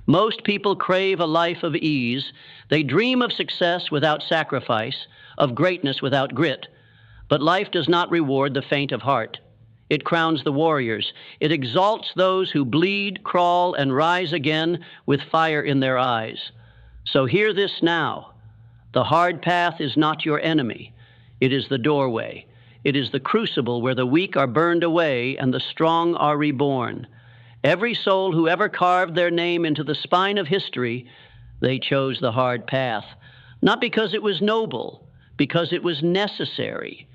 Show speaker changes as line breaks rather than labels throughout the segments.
Most people crave a life of ease. They dream of success without sacrifice, of greatness without grit. But life does not reward the faint of heart. It crowns the warriors. It exalts those who bleed, crawl, and rise again with fire in their eyes. So hear this now. The hard path is not your enemy. It is the doorway. It is the crucible where the weak are burned away and the strong are reborn. Every soul who ever carved their name into the spine of history, they chose the hard path. Not because it was noble, because it was necessary.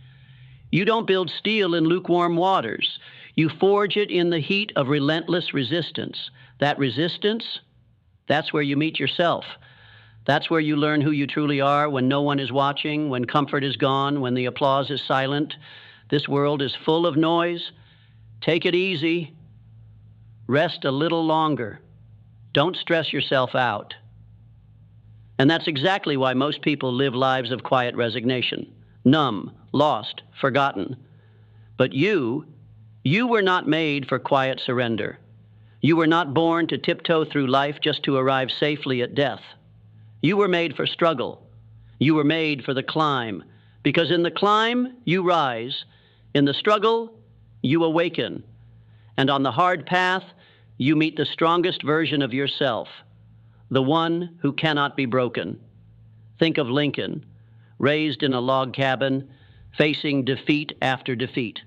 You don't build steel in lukewarm waters. You forge it in the heat of relentless resistance. That resistance, that's where you meet yourself. That's where you learn who you truly are when no one is watching, when comfort is gone, when the applause is silent. This world is full of noise. Take it easy. Rest a little longer. Don't stress yourself out. And that's exactly why most people live lives of quiet resignation, numb, lost, forgotten. But you were not made for quiet surrender. You were not born to tiptoe through life just to arrive safely at death. You were made for struggle. You were made for the climb, because in the climb, you rise. In the struggle, you awaken. And on the hard path, you meet the strongest version of yourself, the one who cannot be broken. Think of Lincoln, raised in a log cabin, facing defeat after defeat.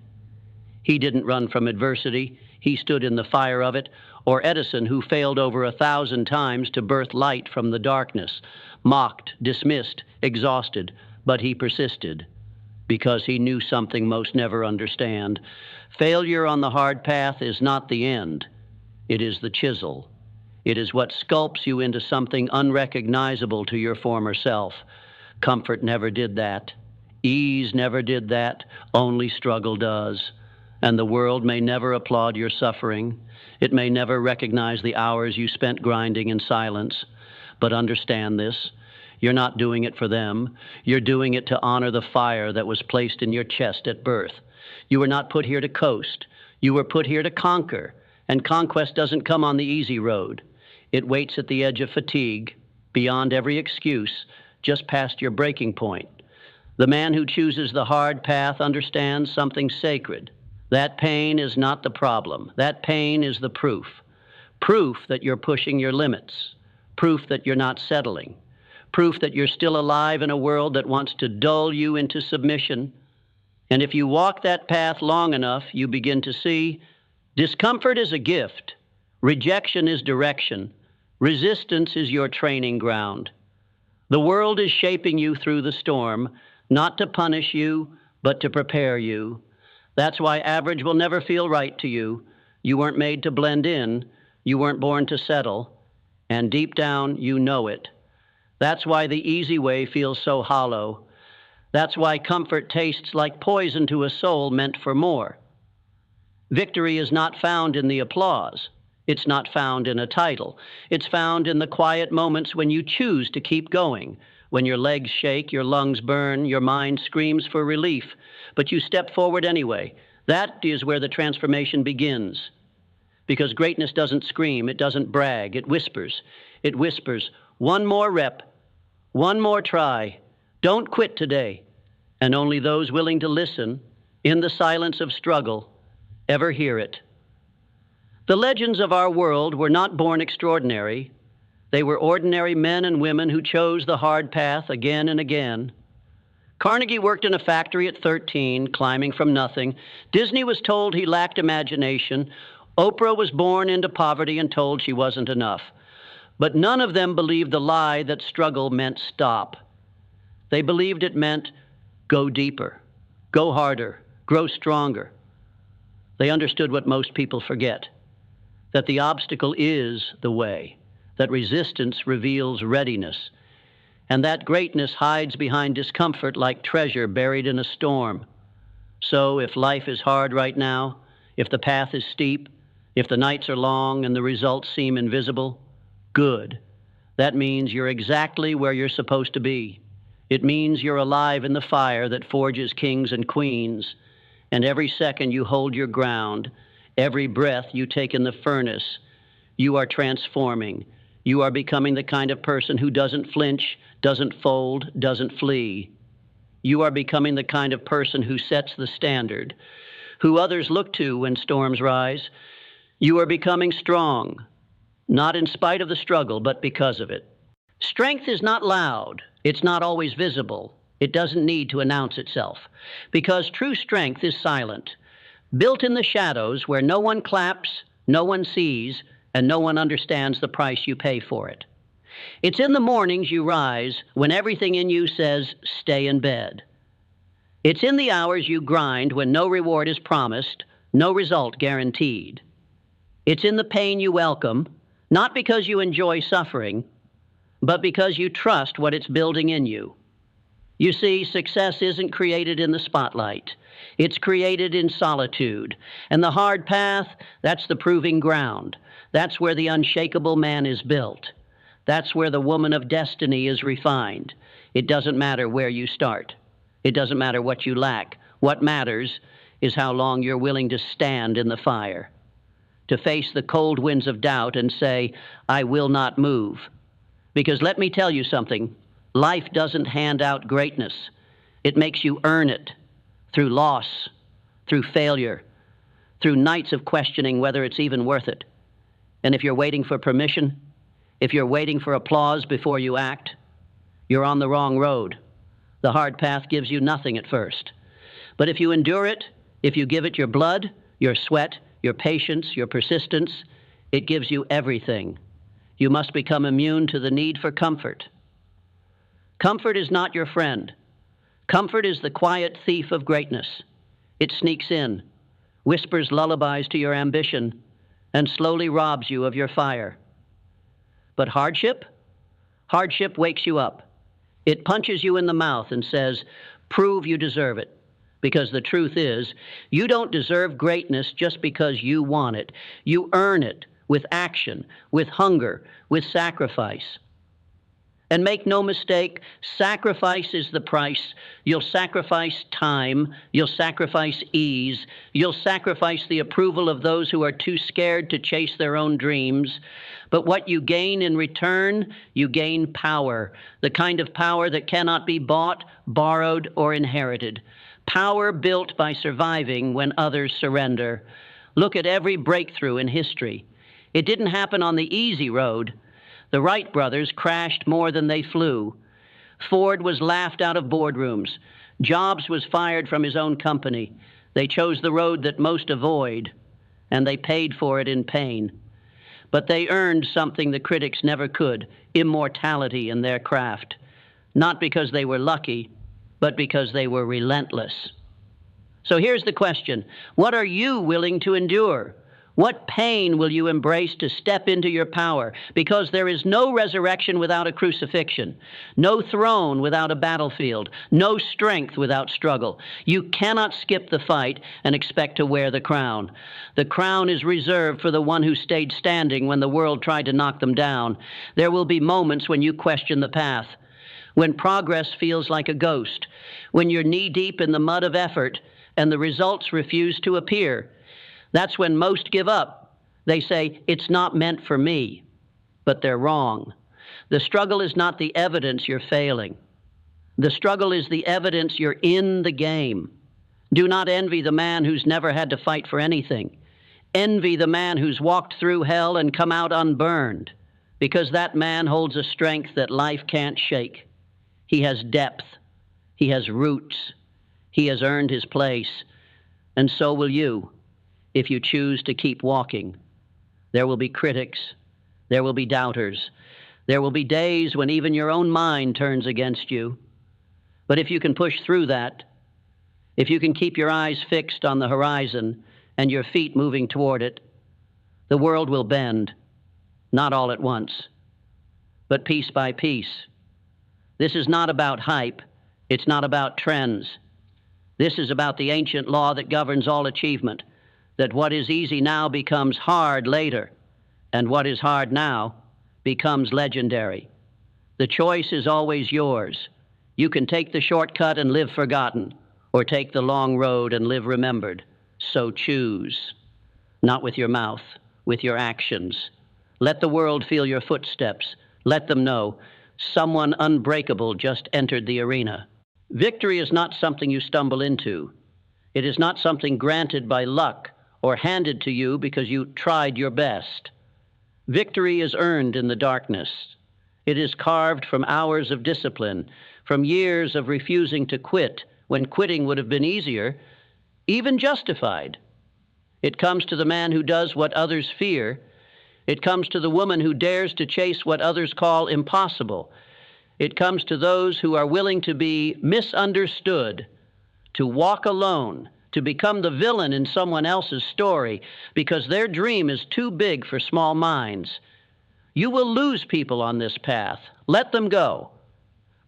He didn't run from adversity. He stood in the fire of it. Or Edison, who failed over 1,000 times to birth light from the darkness, mocked, dismissed, exhausted, but he persisted because he knew something most never understand. Failure on the hard path is not the end. It is the chisel. It is what sculpts you into something unrecognizable to your former self. Comfort never did that. Ease never did that. Only struggle does. And the world may never applaud your suffering. It may never recognize the hours you spent grinding in silence. But understand this. You're not doing it for them. You're doing it to honor the fire that was placed in your chest at birth. You were not put here to coast. You were put here to conquer. And conquest doesn't come on the easy road. It waits at the edge of fatigue, beyond every excuse, just past your breaking point. The man who chooses the hard path understands something sacred. That pain is not the problem. That pain is the proof. Proof that you're pushing your limits. Proof that you're not settling. Proof that you're still alive in a world that wants to dull you into submission. And if you walk that path long enough, you begin to see discomfort is a gift. Rejection is direction. Resistance is your training ground. The world is shaping you through the storm, not to punish you, but to prepare you. That's why average will never feel right to you. You weren't made to blend in. You weren't born to settle. And deep down, you know it. That's why the easy way feels so hollow. That's why comfort tastes like poison to a soul meant for more. Victory is not found in the applause. It's not found in a title. It's found in the quiet moments when you choose to keep going, when your legs shake, your lungs burn, your mind screams for relief, but you step forward anyway. That is where the transformation begins. Because greatness doesn't scream, it doesn't brag, it whispers. It whispers, one more rep, one more try, don't quit today. And only those willing to listen, in the silence of struggle, ever hear it. The legends of our world were not born extraordinary. They were ordinary men and women who chose the hard path again and again. Carnegie worked in a factory at 13, climbing from nothing. Disney was told he lacked imagination. Oprah was born into poverty and told she wasn't enough. But none of them believed the lie that struggle meant stop. They believed it meant go deeper, go harder, grow stronger. They understood what most people forget, that the obstacle is the way, that resistance reveals readiness, and that greatness hides behind discomfort like treasure buried in a storm. So if life is hard right now, if the path is steep, if the nights are long and the results seem invisible, good. That means you're exactly where you're supposed to be. It means you're alive in the fire that forges kings and queens, and every second you hold your ground, every breath you take in the furnace, you are transforming. You are becoming the kind of person who doesn't flinch, doesn't fold, doesn't flee. You are becoming the kind of person who sets the standard, who others look to when storms rise. You are becoming strong, not in spite of the struggle, but because of it. Strength is not loud. It's not always visible. It doesn't need to announce itself, because true strength is silent, built in the shadows where no one claps, no one sees, and no one understands the price you pay for it. It's in the mornings you rise when everything in you says, stay in bed. It's in the hours you grind when no reward is promised, no result guaranteed. It's in the pain you welcome, not because you enjoy suffering, but because you trust what it's building in you. You see, success isn't created in the spotlight. It's created in solitude. And the hard path, that's the proving ground. That's where the unshakable man is built. That's where the woman of destiny is refined. It doesn't matter where you start. It doesn't matter what you lack. What matters is how long you're willing to stand in the fire, to face the cold winds of doubt and say, I will not move. Because let me tell you something, life doesn't hand out greatness. It makes you earn it through loss, through failure, through nights of questioning whether it's even worth it. And if you're waiting for permission, if you're waiting for applause before you act, you're on the wrong road. The hard path gives you nothing at first. But if you endure it, if you give it your blood, your sweat, your patience, your persistence, it gives you everything. You must become immune to the need for comfort. Comfort is not your friend. Comfort is the quiet thief of greatness. It sneaks in, whispers lullabies to your ambition, and slowly robs you of your fire. But hardship? Hardship wakes you up. It punches you in the mouth and says, prove you deserve it. Because the truth is, you don't deserve greatness just because you want it. You earn it with action, with hunger, with sacrifice. And make no mistake, sacrifice is the price. You'll sacrifice time, you'll sacrifice ease, you'll sacrifice the approval of those who are too scared to chase their own dreams. But what you gain in return, you gain power, the kind of power that cannot be bought, borrowed, or inherited. Power built by surviving when others surrender. Look at every breakthrough in history. It didn't happen on the easy road. The Wright brothers crashed more than they flew. Ford was laughed out of boardrooms. Jobs was fired from his own company. They chose the road that most avoid, and they paid for it in pain. But they earned something the critics never could, immortality in their craft. Not because they were lucky, but because they were relentless. So here's the question. What are you willing to endure? What pain will you embrace to step into your power? Because there is no resurrection without a crucifixion, no throne without a battlefield, no strength without struggle. You cannot skip the fight and expect to wear the crown. The crown is reserved for the one who stayed standing when the world tried to knock them down. There will be moments when you question the path, when progress feels like a ghost, when you're knee-deep in the mud of effort and the results refuse to appear. That's when most give up. They say, it's not meant for me. But they're wrong. The struggle is not the evidence you're failing. The struggle is the evidence you're in the game. Do not envy the man who's never had to fight for anything. Envy the man who's walked through hell and come out unburned, because that man holds a strength that life can't shake. He has depth. He has roots. He has earned his place. And so will you. If you choose to keep walking. There will be critics. There will be doubters. There will be days when even your own mind turns against you. But if you can push through that, if you can keep your eyes fixed on the horizon and your feet moving toward it, the world will bend, not all at once, but piece by piece. This is not about hype. It's not about trends. This is about the ancient law that governs all achievement, that what is easy now becomes hard later, and what is hard now becomes legendary. The choice is always yours. You can take the shortcut and live forgotten, or take the long road and live remembered. So choose, not with your mouth, with your actions. Let the world feel your footsteps. Let them know someone unbreakable just entered the arena. Victory is not something you stumble into. It is not something granted by luck or handed to you because you tried your best. Victory is earned in the darkness. It is carved from hours of discipline, from years of refusing to quit when quitting would have been easier, even justified. It comes to the man who does what others fear. It comes to the woman who dares to chase what others call impossible. It comes to those who are willing to be misunderstood, to walk alone, to become the villain in someone else's story because their dream is too big for small minds. You will lose people on this path. Let them go,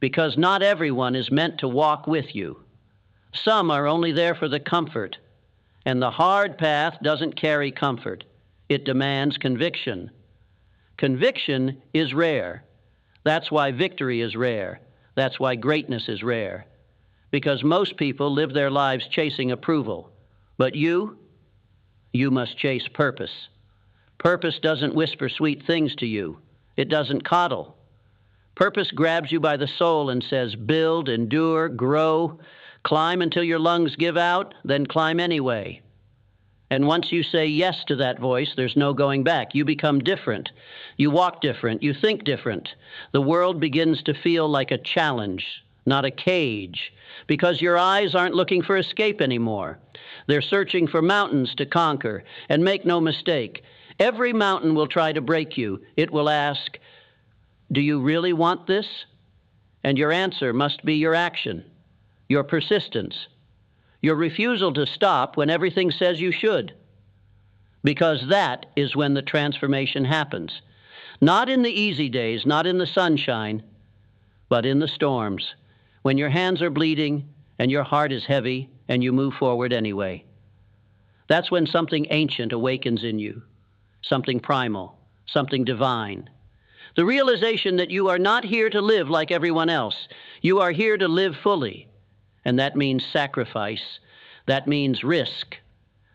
because not everyone is meant to walk with you. Some are only there for the comfort, and the hard path doesn't carry comfort. It demands conviction. Conviction is rare. That's why victory is rare. That's why greatness is rare. Because most people live their lives chasing approval. But you must chase purpose. Purpose doesn't whisper sweet things to you. It doesn't coddle. Purpose grabs you by the soul and says, build, endure, grow, climb until your lungs give out, then climb anyway. And once you say yes to that voice, there's no going back. You become different. You walk different. You think different. The world begins to feel like a challenge, not a cage, because your eyes aren't looking for escape anymore. They're searching for mountains to conquer. And make no mistake, every mountain will try to break you. It will ask, do you really want this? And your answer must be your action, your persistence, your refusal to stop when everything says you should. Because that is when the transformation happens. Not in the easy days, not in the sunshine, but in the storms, when your hands are bleeding and your heart is heavy and you move forward anyway. That's when something ancient awakens in you, something primal, something divine. The realization that you are not here to live like everyone else. You are here to live fully. And that means sacrifice. That means risk.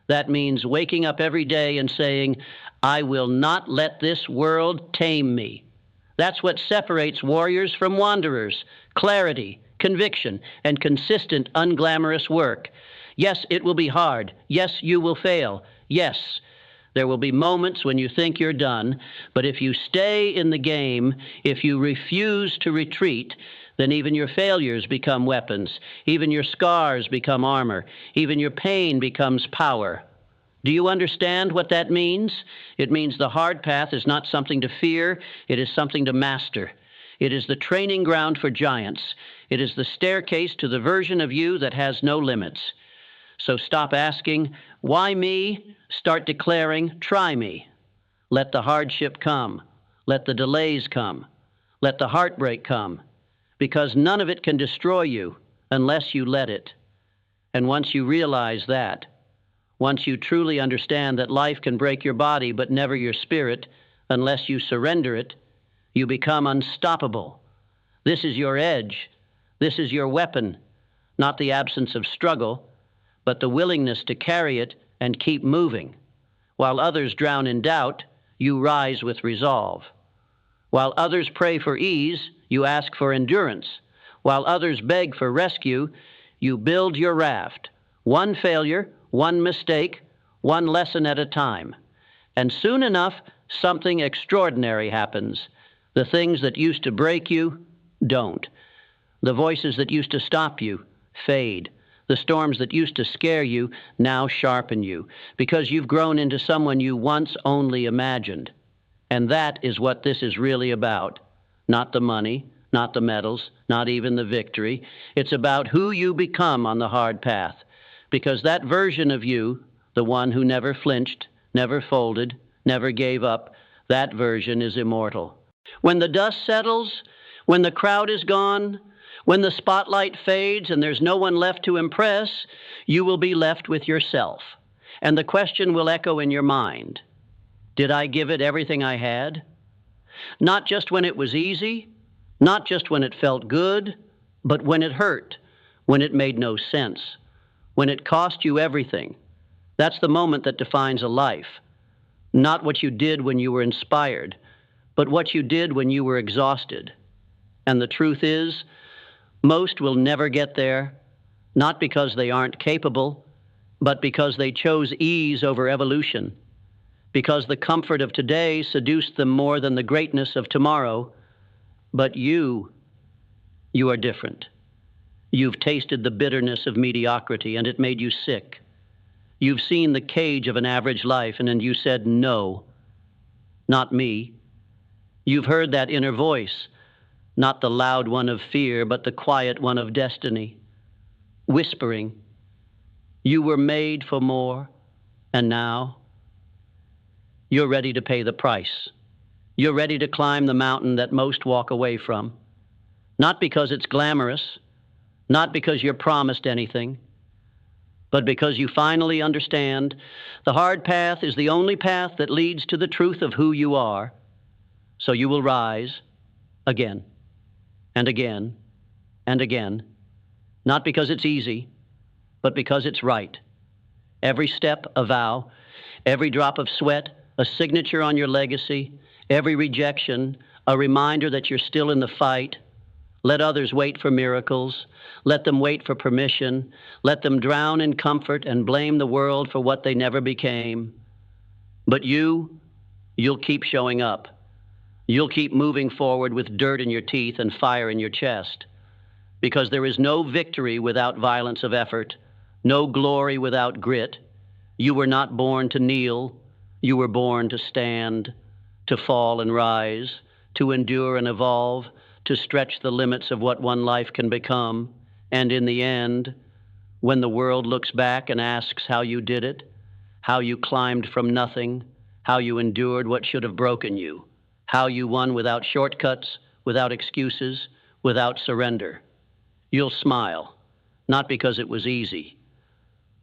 That means waking up every day and saying, I will not let this world tame me. That's what separates warriors from wanderers. Clarity, conviction, and consistent, unglamorous work. Yes, it will be hard. Yes, you will fail. Yes, there will be moments when you think you're done, but if you stay in the game, if you refuse to retreat, then even your failures become weapons. Even your scars become armor. Even your pain becomes power. Do you understand what that means? It means the hard path is not something to fear. It is something to master. It is the training ground for giants. It is the staircase to the version of you that has no limits. So stop asking, why me? Start declaring, try me. Let the hardship come. Let the delays come. Let the heartbreak come. Because none of it can destroy you unless you let it. And once you realize that, once you truly understand that life can break your body but never your spirit unless you surrender it, you become unstoppable. This is your edge. This is your weapon, not the absence of struggle, but the willingness to carry it and keep moving. While others drown in doubt, you rise with resolve. While others pray for ease, you ask for endurance. While others beg for rescue, you build your raft. One failure, one mistake, one lesson at a time. And soon enough, something extraordinary happens. The things that used to break you don't. The voices that used to stop you fade. The storms that used to scare you now sharpen you, because you've grown into someone you once only imagined. And that is what this is really about. Not the money, not the medals, not even the victory. It's about who you become on the hard path. Because that version of you, the one who never flinched, never folded, never gave up, that version is immortal. When the dust settles, when the crowd is gone, when the spotlight fades and there's no one left to impress, you will be left with yourself. And the question will echo in your mind, did I give it everything I had? Not just when it was easy, not just when it felt good, but when it hurt, when it made no sense, when it cost you everything. That's the moment that defines a life. Not what you did when you were inspired, but what you did when you were exhausted. And the truth is, most will never get there, not because they aren't capable, but because they chose ease over evolution, because the comfort of today seduced them more than the greatness of tomorrow. But you are different. You've tasted the bitterness of mediocrity, and it made you sick. You've seen the cage of an average life, and then you said, no, not me. You've heard that inner voice, not the loud one of fear, but the quiet one of destiny, whispering, you were made for more, and now you're ready to pay the price. You're ready to climb the mountain that most walk away from, not because it's glamorous, not because you're promised anything, but because you finally understand the hard path is the only path that leads to the truth of who you are. So you will rise again and again and again, not because it's easy, but because it's right. Every step a vow, every drop of sweat a signature on your legacy, every rejection a reminder that you're still in the fight. Let others wait for miracles. Let them wait for permission. Let them drown in comfort and blame the world for what they never became. But you'll keep showing up. You'll keep moving forward with dirt in your teeth and fire in your chest. Because there is no victory without violence of effort, no glory without grit. You were not born to kneel. You were born to stand, to fall and rise, to endure and evolve, to stretch the limits of what one life can become. And in the end, when the world looks back and asks how you did it, how you climbed from nothing, how you endured what should have broken you, how you won without shortcuts, without excuses, without surrender, you'll smile, not because it was easy,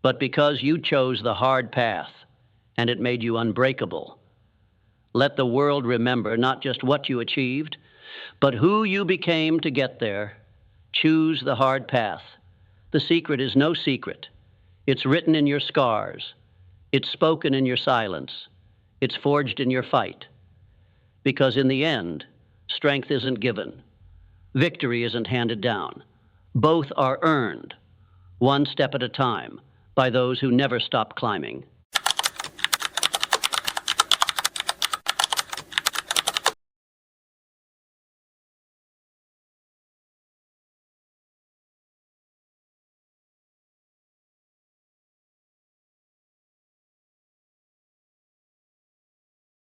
but because you chose the hard path and it made you unbreakable. Let the world remember not just what you achieved, but who you became to get there. Choose the hard path. The secret is no secret. It's written in your scars. It's spoken in your silence. It's forged in your fight. Because in the end, strength isn't given. Victory isn't handed down. Both are earned, one step at a time, by those who never stop climbing.